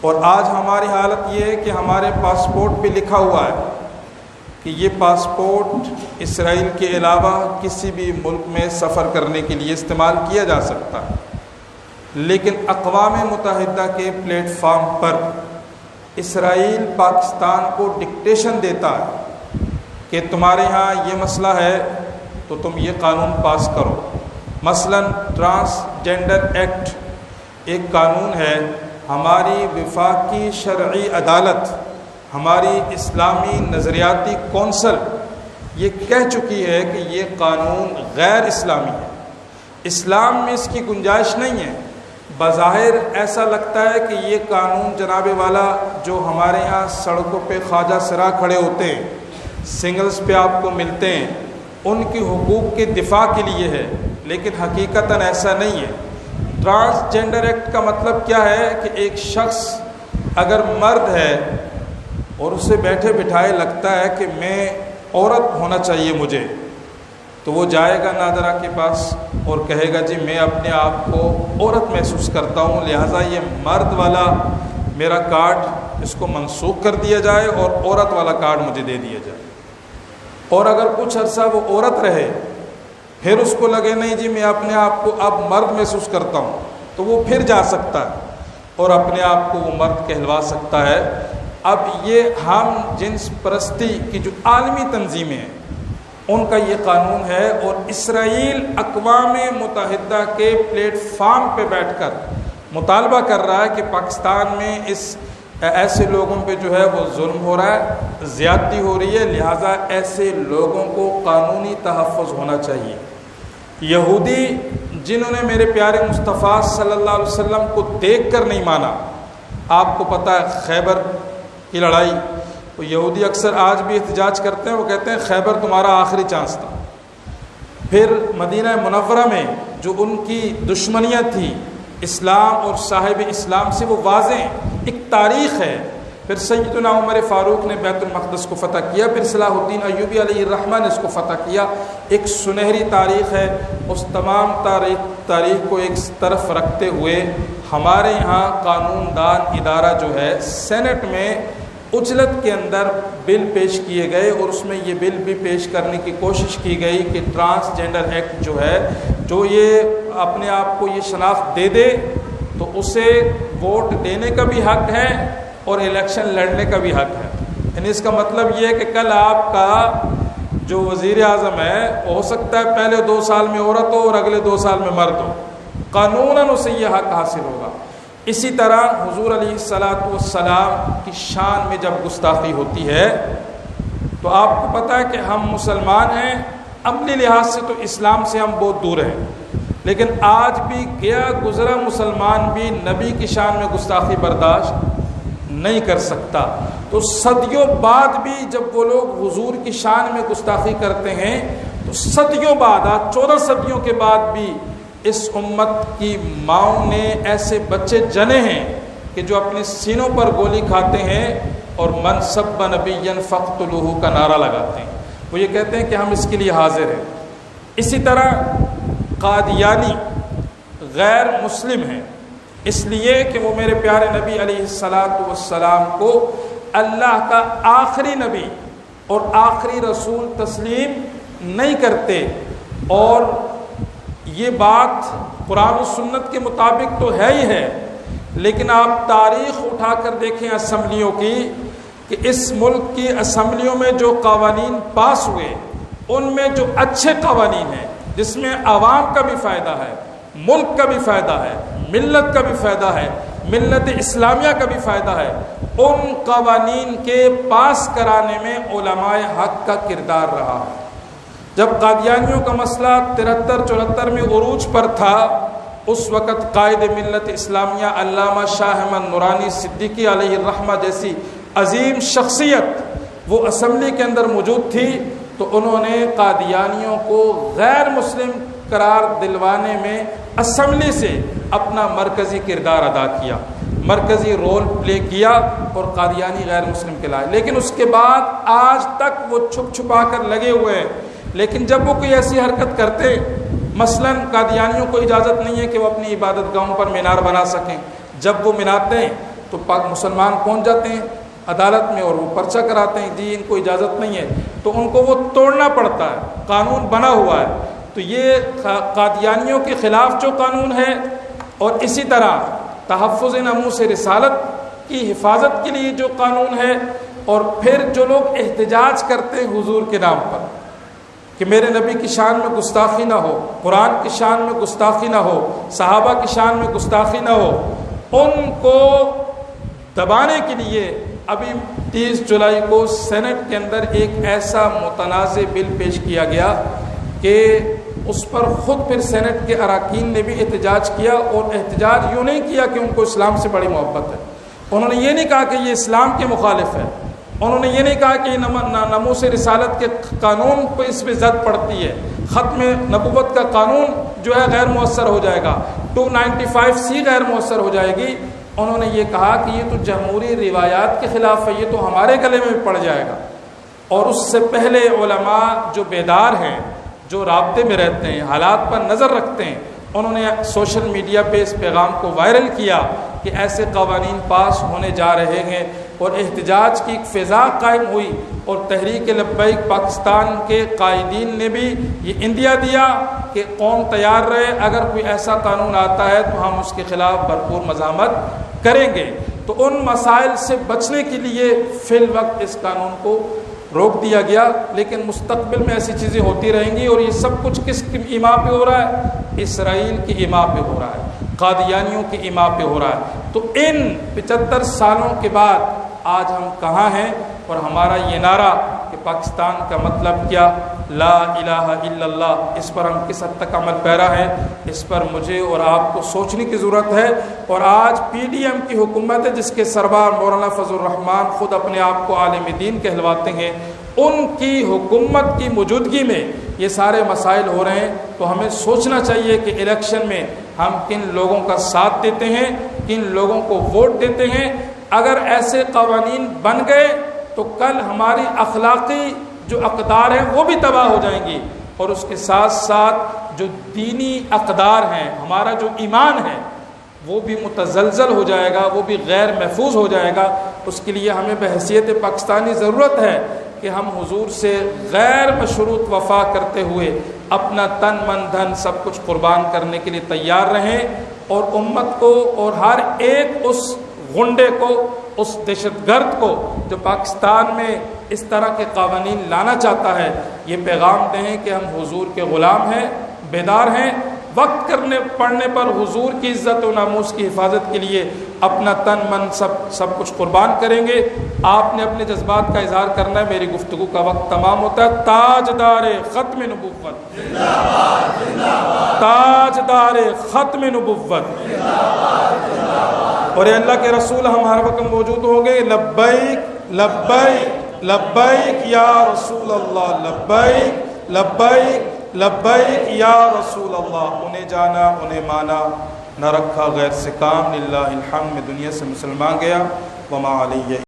اور آج ہماری حالت یہ ہے کہ ہمارے پاسپورٹ پہ لکھا ہوا ہے کہ یہ پاسپورٹ اسرائیل کے علاوہ کسی بھی ملک میں سفر کرنے کے لیے استعمال کیا جا سکتا ہے، لیکن اقوام متحدہ کے پلیٹ فارم پر اسرائیل پاکستان کو ڈکٹیشن دیتا ہے کہ تمہارے ہاں یہ مسئلہ ہے تو تم یہ قانون پاس کرو۔ مثلا ٹرانسجنڈر ایکٹ ایک قانون ہے، ہماری وفاقی شرعی عدالت، ہماری اسلامی نظریاتی کونسل یہ کہہ چکی ہے کہ یہ قانون غیر اسلامی ہے، اسلام میں اس کی گنجائش نہیں ہے۔ بظاہر ایسا لگتا ہے کہ یہ قانون جناب والا جو ہمارے یہاں سڑکوں پہ خواجہ سرا کھڑے ہوتے ہیں، سنگلز پہ آپ کو ملتے ہیں، ان کی حقوق کے دفاع کے لیے ہے، لیکن حقیقتاً ایسا نہیں ہے۔ ٹرانسجنڈر ایکٹ کا مطلب کیا ہے کہ ایک شخص اگر مرد ہے اور اسے بیٹھے بٹھائے لگتا ہے کہ میں عورت ہونا چاہیے مجھے، تو وہ جائے گا نادرہ کے پاس اور کہے گا جی میں اپنے آپ کو عورت محسوس کرتا ہوں، لہٰذا یہ مرد والا میرا کارڈ اس کو منسوخ کر دیا جائے اور عورت والا کارڈ مجھے دے دیا جائے۔ اور اگر کچھ عرصہ وہ عورت رہے، پھر اس کو لگے نہیں جی میں اپنے آپ کو اب مرد محسوس کرتا ہوں، تو وہ پھر جا سکتا ہے اور اپنے آپ کو وہ مرد کہلوا سکتا ہے۔ اب یہ ہم جنس پرستی کی جو عالمی تنظیمیں ہیں ان کا یہ قانون ہے، اور اسرائیل اقوام متحدہ کے پلیٹ فارم پہ بیٹھ کر مطالبہ کر رہا ہے کہ پاکستان میں ایسے لوگوں پہ جو ہے وہ ظلم ہو رہا ہے، زیادتی ہو رہی ہے، لہٰذا ایسے لوگوں کو قانونی تحفظ ہونا چاہیے۔ یہودی جنہوں نے میرے پیارے مصطفیٰ صلی اللہ علیہ وسلم کو دیکھ کر نہیں مانا، آپ کو پتہ ہے خیبر کی لڑائی، وہ یہودی اکثر آج بھی احتجاج کرتے ہیں، وہ کہتے ہیں خیبر تمہارا آخری چانس تھا۔ پھر مدینہ منورہ میں جو ان کی دشمنیاں تھیں اسلام اور صاحب اسلام سے، وہ واضح ایک تاریخ ہے۔ پھر سیدنا عمر فاروق نے بیت المقدس کو فتح کیا، پھر صلاح الدین ایوبی علیہ الرحمہ نے اس کو فتح کیا۔ ایک سنہری تاریخ ہے، اس تمام تاریخ کو ایک طرف رکھتے ہوئے ہمارے یہاں قانون دان ادارہ جو ہے سینٹ میں اجلت کے اندر بل پیش کیے گئے، اور اس میں یہ بل بھی پیش کرنے کی کوشش کی گئی کہ ٹرانسجنڈر ایکٹ جو ہے، جو یہ اپنے آپ کو یہ شناخت دے دے تو اسے ووٹ دینے کا بھی حق ہے اور الیکشن لڑنے کا بھی حق ہے۔ یعنی اس کا مطلب یہ ہے کہ کل آپ کا جو وزیر اعظم ہے ہو سکتا ہے پہلے 2 سال میں عورت ہو اور اگلے 2 سال میں مرد ہو، قانوناً اسے یہ حق حاصل ہوگا۔ اسی طرح حضور علیہ الصلاۃ والسلام کی شان میں جب گستاخی ہوتی ہے تو آپ کو پتہ ہے کہ ہم مسلمان ہیں، عملی لحاظ سے تو اسلام سے ہم بہت دور ہیں، لیکن آج بھی گیا گزرا مسلمان بھی نبی کی شان میں گستاخی برداشت نہیں کر سکتا۔ تو صدیوں بعد بھی جب وہ لوگ حضور کی شان میں گستاخی کرتے ہیں تو صدیوں بعد، 14 صدیوں کے بعد بھی اس امت کی ماؤں نے ایسے بچے جنے ہیں کہ جو اپنے سینوں پر گولی کھاتے ہیں اور من سب نبیا فاقتلوہ کا نعرہ لگاتے ہیں۔ وہ یہ کہتے ہیں کہ ہم اس کے لیے حاضر ہیں۔ اسی طرح قادیانی غیر مسلم ہیں، اس لیے کہ وہ میرے پیارے نبی علیہ الصلاۃ والسلام کو اللہ کا آخری نبی اور آخری رسول تسلیم نہیں کرتے، اور یہ بات قرآن و سنت کے مطابق تو ہے ہی ہے، لیکن آپ تاریخ اٹھا کر دیکھیں اسمبلیوں کی کہ اس ملک کی اسمبلیوں میں جو قوانین پاس ہوئے ان میں جو اچھے قوانین ہیں جس میں عوام کا بھی فائدہ ہے، ملک کا بھی فائدہ ہے، ملت کا بھی فائدہ ہے، ملت اسلامیہ کا بھی فائدہ ہے، ان قوانین کے پاس کرانے میں علماء حق کا کردار رہا ہے۔ جب قادیانیوں کا مسئلہ 73-74 میں عروج پر تھا، اس وقت قائد ملت اسلامیہ علامہ شاہ احمد نورانی صدیقی علیہ الرحمہ جیسی عظیم شخصیت وہ اسمبلی کے اندر موجود تھی، تو انہوں نے قادیانیوں کو غیر مسلم قرار دلوانے میں اسمبلی سے اپنا مرکزی کردار ادا کیا، مرکزی رول پلے کیا اور قادیانی غیر مسلم کہلائے۔ لیکن اس کے بعد آج تک وہ چھپ چھپا کر لگے ہوئے ہیں، لیکن جب وہ کوئی ایسی حرکت کرتے، مثلاً قادیانیوں کو اجازت نہیں ہے کہ وہ اپنی عبادت گاہوں پر مینار بنا سکیں، جب وہ مناتے ہیں تو پاک مسلمان پہنچ جاتے ہیں عدالت میں اور وہ پرچہ کراتے ہیں جی ان کو اجازت نہیں ہے، تو ان کو وہ توڑنا پڑتا ہے، قانون بنا ہوا ہے۔ تو یہ قادیانیوں کے خلاف جو قانون ہے، اور اسی طرح تحفظ ناموس رسالت کی حفاظت کے لیے جو قانون ہے، اور پھر جو لوگ احتجاج کرتے ہیں حضور کے نام پر کہ میرے نبی کی شان میں گستاخی نہ ہو، قرآن کی شان میں گستاخی نہ ہو، صحابہ کی شان میں گستاخی نہ ہو، ان کو دبانے کے لیے ابھی 30 جولائی کو سینٹ کے اندر ایک ایسا متنازع بل پیش کیا گیا کہ اس پر خود پھر سینٹ کے اراکین نے بھی احتجاج کیا، اور احتجاج یوں نہیں کیا کہ ان کو اسلام سے بڑی محبت ہے، انہوں نے یہ نہیں کہا کہ یہ اسلام کے مخالف ہے، انہوں نے یہ نہیں کہا کہ ناموس رسالت کے قانون پہ اس پہ زد پڑتی ہے، ختم نبوت کا قانون جو ہے غیر مؤثر ہو جائے گا، 295C غیر مؤثر ہو جائے گی۔ انہوں نے یہ کہا کہ یہ تو جمہوری روایات کے خلاف ہے، یہ تو ہمارے گلے میں پڑ جائے گا۔ اور اس سے پہلے علماء جو بیدار ہیں، جو رابطے میں رہتے ہیں، حالات پر نظر رکھتے ہیں، انہوں نے سوشل میڈیا پہ اس پیغام کو وائرل کیا کہ ایسے قوانین پاس ہونے جا رہے ہیں، اور احتجاج کی ایک فضا قائم ہوئی، اور تحریک لبیک پاکستان کے قائدین نے بھی یہ اندیا دیا کہ قوم تیار رہے، اگر کوئی ایسا قانون آتا ہے تو ہم اس کے خلاف بھرپور مزاحمت کریں گے۔ تو ان مسائل سے بچنے کے لیے فی الوقت اس قانون کو روک دیا گیا، لیکن مستقبل میں ایسی چیزیں ہوتی رہیں گی، اور یہ سب کچھ کس کی ایما پہ ہو رہا ہے؟ اسرائیل کی ایما پہ ہو رہا ہے، قادیانیوں کی ایما پہ ہو رہا ہے۔ تو ان 75 سالوں کے بعد آج ہم کہاں ہیں، اور ہمارا یہ نعرہ کہ پاکستان کا مطلب کیا، لا الہ الا اللہ، اس پر ہم کس حد تک عمل پیرا ہیں، اس پر مجھے اور آپ کو سوچنے کی ضرورت ہے۔ اور آج پی ڈی ایم کی حکومت ہے جس کے سربراہ مولانا فضل الرحمان خود اپنے آپ کو عالم دین کہلواتے ہیں، ان کی حکومت کی موجودگی میں یہ سارے مسائل ہو رہے ہیں۔ تو ہمیں سوچنا چاہیے کہ الیکشن میں ہم کن لوگوں کا ساتھ دیتے ہیں، کن لوگوں کو ووٹ دیتے ہیں۔ اگر ایسے قوانین بن گئے تو کل ہماری اخلاقی جو اقدار ہیں وہ بھی تباہ ہو جائیں گی، اور اس کے ساتھ ساتھ جو دینی اقدار ہیں، ہمارا جو ایمان ہے وہ بھی متزلزل ہو جائے گا، وہ بھی غیر محفوظ ہو جائے گا۔ اس کے لیے ہمیں بحیثیت پاکستانی ضرورت ہے کہ ہم حضور سے غیر مشروط وفا کرتے ہوئے اپنا تن من دھن سب کچھ قربان کرنے کے لیے تیار رہیں، اور امت کو اور ہر ایک اس غنڈے کو، اس دہشت گرد کو جو پاکستان میں اس طرح کے قوانین لانا چاہتا ہے، یہ پیغام دیں کہ ہم حضور کے غلام ہیں، بیدار ہیں، وقت کرنے پڑنے پر حضور کی عزت و ناموس کی حفاظت کے لیے اپنا تن من سب کچھ قربان کریں گے۔ آپ نے اپنے جذبات کا اظہار کرنا ہے، میری گفتگو کا وقت تمام ہوتا ہے۔ تاجدار ختم نبوت، تاجدار ختم نبوت، اور اے اللہ کے رسول ہم ہر وقت موجود ہوں گے۔ لبیک لبیک لبیک یا رسول اللہ، لبیک لبیک لبیک یا رسول اللہ۔ انہیں جانا انہیں مانا، نہ رکھا غیر سے کام، للہ الحمد، میں دنیا سے مسلمان گیا، وما علیہ۔